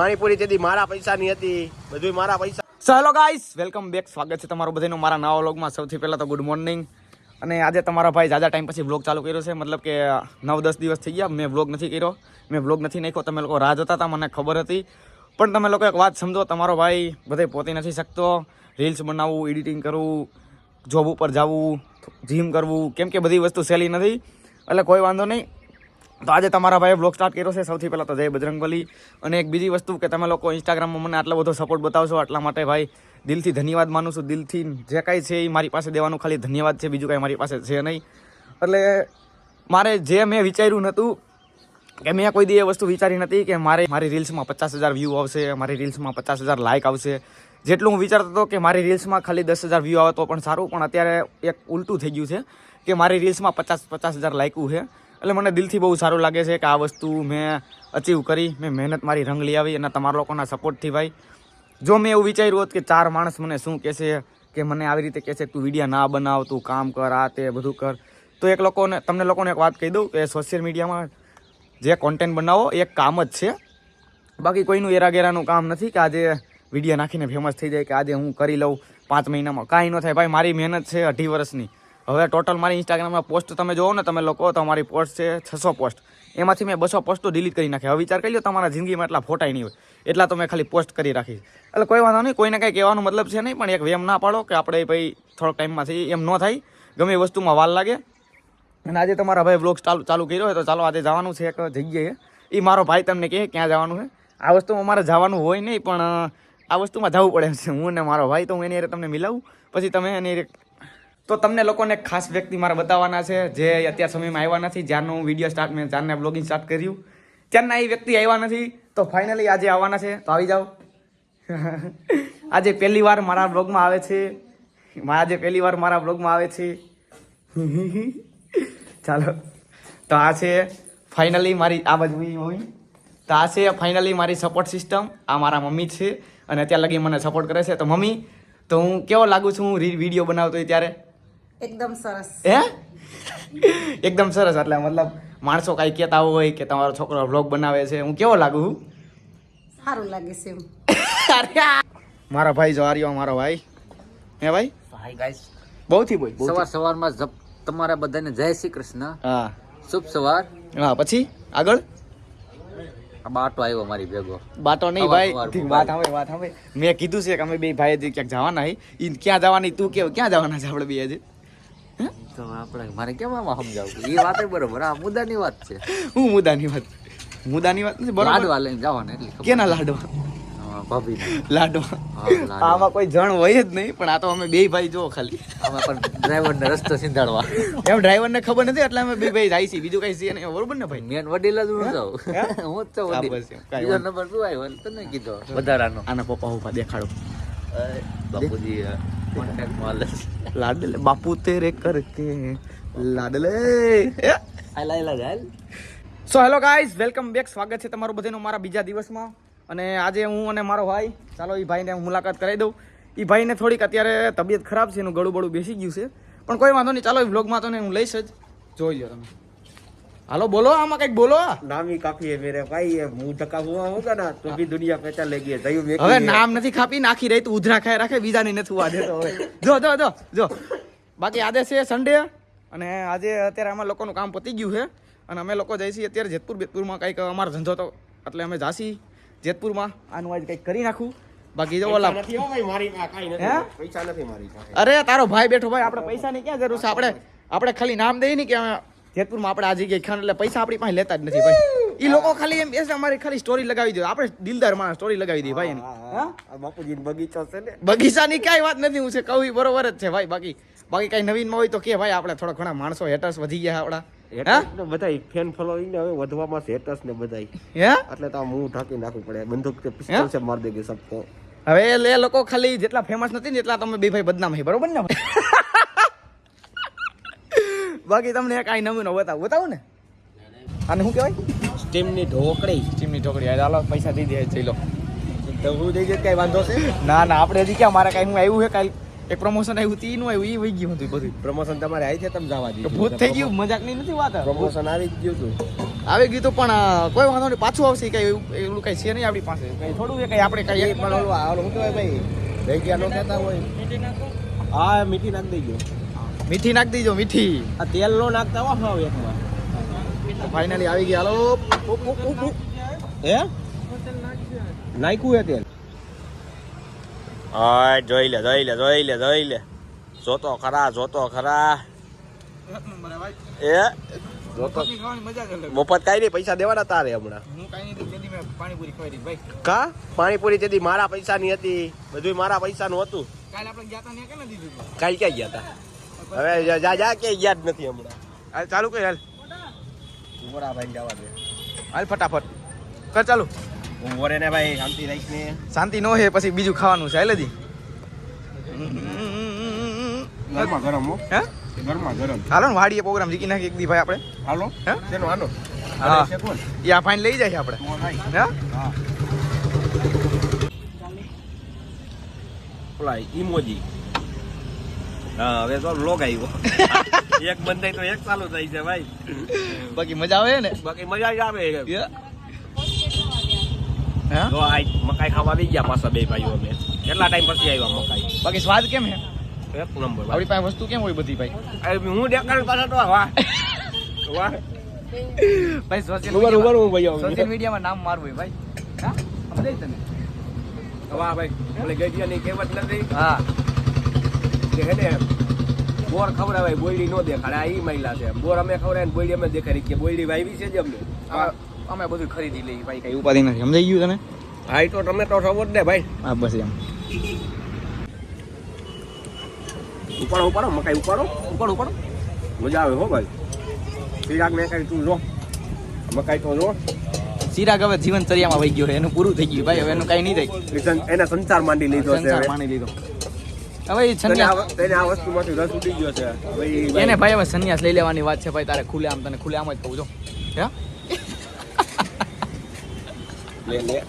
પાણીપુરી તેથી મારા પૈસાની હતી, બધું મારા પૈસા. So hello guys, welcome back. સ્વાગત છે તમારું બધાનું મારા નવા વ્લોગમાં. સૌથી પહેલા તો ગુડ મોર્નિંગ. અને આજે તમારા ભાઈ જાજા ટાઈમ પછી વ્લોગ ચાલુ કર્યો છે. મતલબ કે 9-10 દિવસ થઈ ગયા મેં વ્લોગ નથી કર્યો, મેં વ્લોગ નથી નાખ્યો. તમે લોકો રાહ જોતા હતા, મને ખબર હતી. પણ તમે લોકો એક વાત સમજો, તમારો ભાઈ બધે પહોંચી નથી શકતો. રીલ્સ બનાવવું, એડિટિંગ કરવું, જોબ ઉપર જવું, જીમ કરવું, કેમ કે બધી વસ્તુ સહેલી નથી. એટલે કોઈ વાંધો નહીં. તો આજે તમારા ભાઈએ બ્લોગ સ્ટાર્ટ કર્યો છે. સૌથી પહેલાં તો જય બજરંગબલી. અને એક બીજી વસ્તુ કે તમે લોકો ઇન્સ્ટાગ્રામમાં મને આટલો બધો સપોર્ટ બતાવશો, એટલા માટે ભાઈ દિલથી ધન્યવાદ માનું છું. દિલથી જે કાંઈ છે એ મારી પાસે દેવાનું ખાલી ધન્યવાદ છે, બીજું કાંઈ મારી પાસે છે નહીં. એટલે મારે જે મેં વિચાર્યું નહોતું કે મેં કોઈ દી એ વસ્તુ વિચારી નથી કે મારી રીલ્સમાં 50,000 વ્યૂ આવશે, મારી રીલ્સમાં 50,000 લાઇક આવશે. જેટલું હું વિચારતો હતો કે મારી રીલ્સમાં ખાલી 10,000 વ્યૂ આવે તો પણ સારું, પણ અત્યારે એક ઉલટું થઈ ગયું છે કે મારી રીલ્સમાં 50,000 લાઇકું છે. એટલે મને દિલથી બહુ સારું લાગે છે કે આ વસ્તુ મેં અચીવ કરી, મેં મહેનત મારી રંગ લઈ આવી. અને તમારા લોકોના સપોર્ટથી ભાઈ, જો મેં એવું વિચાર્યું હોત કે 4 માણસ મને શું કહેશે, કે મને આવી રીતે કહેશે તું વિડીયો ના બનાવ, તું કામ કર, આ તે બધું કર, તો તમને લોકોને એક વાત કહી દઉં કે સોશિયલ મીડિયામાં જે કોન્ટેન્ટ બનાવો એક કામ જ છે, બાકી કોઈનું એરાગેરાનું કામ નથી કે આજે વિડીયો નાખીને ફેમસ થઈ જાય, કે આજે હું કરી લઉં 5 મહિનામાં. કાંઈ ન થાય ભાઈ. મારી મહેનત છે 2.5 વર્ષની. હવે ટોટલ મારી ઇન્સ્ટાગ્રામમાં પોસ્ટ તમે જોવો ને તમે લોકો, તો મારી પોસ્ટ છે 600 પોસ્ટ. એમાંથી મેં 200 પોસ્ટો ડિલીટ કરી નાખી. હવે વિચાર કરી લો, તમારા જિંદગીમાં એટલા ફોટા નહીં હોય, એટલા તો મેં ખાલી પોસ્ટ કરી રાખી. એટલે કોઈ વાંધો નહીં, કોઈને કાંઈ કહેવાનો મતલબ છે નહીં, પણ એક વેમ ના પાડો કે આપણે ભાઈ થોડોક ટાઈમમાં થઈ એમ ન થાય, ગમે એ વસ્તુમાં વાર લાગે. અને આજે તમારા ભાઈ વ્લોગ ચાલુ કર્યો હોય તો ચાલો આજે જવાનું છે એક જગ્યાએ. એ મારો ભાઈ તમને કહે ક્યાં જવાનું છે. આ વસ્તુમાં મારે જવાનું હોય નહીં, પણ આ વસ્તુમાં જવું પડે છે. હું ને મારો ભાઈ, તો હું એની હારે તમને મિલાવું, પછી તમે એની. તો તમને લોકોને ખાસ વ્યક્તિ મારે બતાવવાના છે, જે અત્યાર સમયમાં આવ્યા નથી. જ્યારનું હું વિડીયો મેં જ્યારને બ્લોગિંગ સ્ટાર્ટ કર્યું ત્યારના એ વ્યક્તિ આવ્યા નથી, તો ફાઇનલી આજે આવવાના છે. તો આવી જાઓ. આજે પહેલી વાર મારા બ્લોગમાં આવે છે. ચાલો, તો આ છે ફાઇનલી મારી આ બાજુ હોય. તો આ છે ફાઇનલી મારી સપોર્ટ સિસ્ટમ. આ મારા મમ્મી છે અને અત્યાર લગી મને સપોર્ટ કરે છે. તો મમ્મી, તો હું કેવો લાગુ છું વિડીયો બનાવતો હોય ત્યારે? એકદમ સરસ. એકદમ સરસ. એટલે મતલબ માણસો કાંઈ કહેતા હોય કે તમારો છોકરો વ્લોગ બનાવે છે, હું કેવો લાગુ છું? સારું લાગે છે. મારા ભાઈ જો આર્યો, મારો ભાઈ. હે ભાઈ? હાય ગાઈસ, બહુથી બોલ. સવારમાં તમારા બધાને જય શ્રી કૃષ્ણ. હા, શુભ સવાર. હા, પછી આગળ આ બાટો આવ્યો મારી ભેગો. બાટો નહીં ભાઈ, વાત સાંભળે. મેં કીધું છે કે અમે બે ભાઈ હજી ક્યાંક જવાના હી. ઈ ક્યાં જવાની તું કે ક્યાં જવાના છે આપણે બે હજી? તો આપણે મારે કેમ આમાં સમજાવું? એ વાત બરોબર, આ મુદ્દાની વાત છે. હું મુદ્દાની વાત નથી બરોબર. લાડવા લઈને જવાના એટલે કેના લાડવા? ભાભી લાડવા. આમાં કોઈ જણ હોય જ નહીં, પણ આ તો અમે બે ભાઈ જો ખાલી અમે પણ ડ્રાઈવરને રસ્તો સિંધાડવા. એમ ડ્રાઈવરને ખબર નથી એટલે અમે બે ભાઈ જાય છે, બીજું કઈ છે નહીં. બરોબર ને ભાઈ? મેન વડીલ જ હું જાઉં. હું જ તો વડીલ. બીજો નંબર શું આવ્યો તને કીધો વધારાનો? આના પપ્પા ઉભા દેખાડો. બાપુજી કોન્ટેક્ટમાં લાડલે બાપુ તેરે કરકે લાડલે. So hello guys, welcome back. સ્વાગત છે તમારું બધાનું મારા બીજા દિવસમાં. અને આજે હું અને મારો ભાઈ, ચાલો એ ભાઈને હું મુલાકાત કરાવી દઉં. એ ભાઈને થોડીક અત્યારે તબિયત ખરાબ છે, એનું ગળું બળું બેસી ગયું છે, પણ કોઈ વાંધો નહીં. ચાલો એ વ્લોગમાં તો ને હું લઈશ જ, જોઈ લો તમે. હાલો બોલો, આમાં કંઈક બોલો. નામી કાફી है मेरे भाई, ये मुंह ढका हुआ होगा ना तो भी दुनिया पहचानेगी. હવે નામ નથી ખાપી, નાખી રહી તું ઉધરા ખાય રાખે, બીજાની નથી ઉવા દેતો. હવે જો બાકી આજે છે સન્ડે, અને આજે અત્યારે અમારા લોકોનું કામ પતી ગયું છે, અને અમે લોકો જઈએ છીએ અત્યારે જેતપુરમાં કંઈક અમારો ધંધો તો, એટલે અમે જાસી જેતપુરમાં. આનું આજે કંઈક કરી નાખું. બાકી જો ઓલા નથી હો ભાઈ, મારી પાસે કાઈ નથી, પૈસા નથી મારી પાસે. અરે તારો ભાઈ બેઠો ભાઈ, આપણે પૈસાની ક્યાં જરૂર છે? આપણે ખાલી નામ દઈએ ને કે જેતપુરમાં આપણે આ જગ્યાએ ખાન, એટલે પૈસા આપણી પાસે લેતા જ નથી ભાઈ. એ લોકો ખાલી એમ બેસે અમારી ખાલી સ્ટોરી લગાવી દે. આપણે દિલદાર માણસ સ્ટોરી લગાવી દઈએ ભાઈ. બાપુજી બગીચો છે ને, બગીચાની કાંઈ વાત નથી. હું છે કહું ઈ બરોબર જ છે ભાઈ. બાકી કઈ નવીનમાં હોય તો કે ભાઈ, આપણે થોડા ઘણા માણસો હેટર્સ વધી ગયા આપણા. બધા ફેન ફોલોઈંગ ને હવે વધવામાં છે, હેટર્સ ને બધા. એટલે તો મુંહ ઢાંકી નાખવું પડે. બંદૂક કે પિસ્તોલ से मार देंगे सबको. હવે એ લોકો ખાલી જેટલા ફેમસ નથી ને એટલા તમે બે ભાઈ બદનામ છે, બરોબર ને? બાકી તમને કાંઈ નવીનો બતાવું ને. આને શું કહેવાય? સ્ટીમની ઢોકળી. ચાલો પૈસા દઈ દે, જઈ લો. તો હું દઈ દે, કઈ વાંધો છે? ના આપણે હજી ક્યાં, મારે કાંઈ હું આવ્યું છે કાલ એક પ્રમોશન આવ્યું તી નું આવ્યું ઈ વઈ ગયું હતું બધું પ્રમોશન તમારે આવી છે તમે જવા તો દીધું ભૂત થઈ ગયું મજાકની નથી વાત પ્રમોશન આવી જ ગયું હતું આવી ગયું તો પણ કોઈ વાંધો નહીં પાછું આવશે કઈ એવું કઈ છે નહીં આપણી પાસે કઈ થોડું છે કઈ આપણે કઈ પણ ઓલું શું કહેવાય ભાઈ રહી ગયા નો કહેતા હોય હા મીઠી નાખી દેજો મીઠી નાખી દીજો મીઠી આ તેલ નો નાખતા હો હાવ એકમાં ફાઇનલી આવી ગયા હાલો હે નાખ્યું હે તેલ હા જોઈ લે જોતો ખરા એ જોતો મફત કાઈ નહીં પૈસા દેવાના તારે હમણાં હું કઈ નહીં દીધી મેં પાણીપુરી ખવાઈ દીધી ભાઈ કા પાણીપુરી તેથી મારા પૈસાની હતી બધું મારા પૈસાનું હતું કાલે આપણે ગયા તા ને કેને દીધું કાલ ક્યાં ગયા હતા હવે જા ક્યાંય યાદ નથી હમણાં હાલ ચાલુ કર હાલ ઉમરા ભાઈ જવા દે હાલ ફટાફટ કર ચાલુ ઉમરે ને ભાઈ શાંતિ રાખીને શાંતિ નો હે પછી બીજું ખાવાનું છે હાલ જી ગરમા ગરમ હો હે ગરમા ગરમ હાલો ને વાડીએ પ્રોગ્રામ જીકી નાખી એક દી ભાઈ આપણે હાલો હે શેનો હાલો હા શેકોન યા ફાઈન લઈ જાય આપણે હે હા ઓલા ઈમોજી હા હવે તો લોગ આવ્યો એક બંધાઈ તો એક ચાલુ થાય છે ભાઈ બાકી મજા આવે ને બાકી મજા જ આવે હે જો આ મકાઈ ખાવા આવી ગયા પાછા બે ભાઈઓ અમે કેટલા ટાઈમ પછી આવ્યા મકાઈ બાકી સ્વાદ કેમ હે એક નંબર આપણી પાસે વસ્તુ કેમ હોય બધી ભાઈ હું દેખાડ પાછા તો વાહ વાહ ભાઈ સોશિયલ ઉભર ઉભર હું ભાઈ સોશિયલ મીડિયામાં નામ મારવું હોય ભાઈ હા સમજાય તને વાહ ભાઈ ઓલે ગઈડિયાની કહેવત નથી હા કે હે ને બોર ખવડાવાય બોયડી નો દેખાડે આ ઈ મહિલા છે બોર અમે ખવડાય ને બોયડી અમે દેખાડી કે બોયડી વાવી છે જ અમને અમે બધું ખરીદી લઈએ ભાઈ કઈ ઉપાધિ નથી સમજાઈ ગયું તને હા તો ટમેટો થવો જ ને ભાઈ હા બસ એમ ઉપાડો મકાઈ ઉપાડો મજા આવે હો ભાઈ ચિરાગ ને કઈ તું જો મકાઈ તો જો ચિરાગ હવે જીવનચર્યામાં વહી ગયો છે એનું પૂરું થઈ ગયું ભાઈ હવે એનું કઈ નહીં થાય એને સંસાર માંડી લીધો છે સંસાર માણી લીધો હવે ઈ સંન્યાસ તેને આ વસ્તુમાંથી રસ ઉડી ગયો છે ભાઈ એને ભાઈ હવે સંન્યાસ લઈ લેવાની વાત છે ભાઈ તારે ખુલે આમ તને ખુલે આમ જ કહું છો હે લે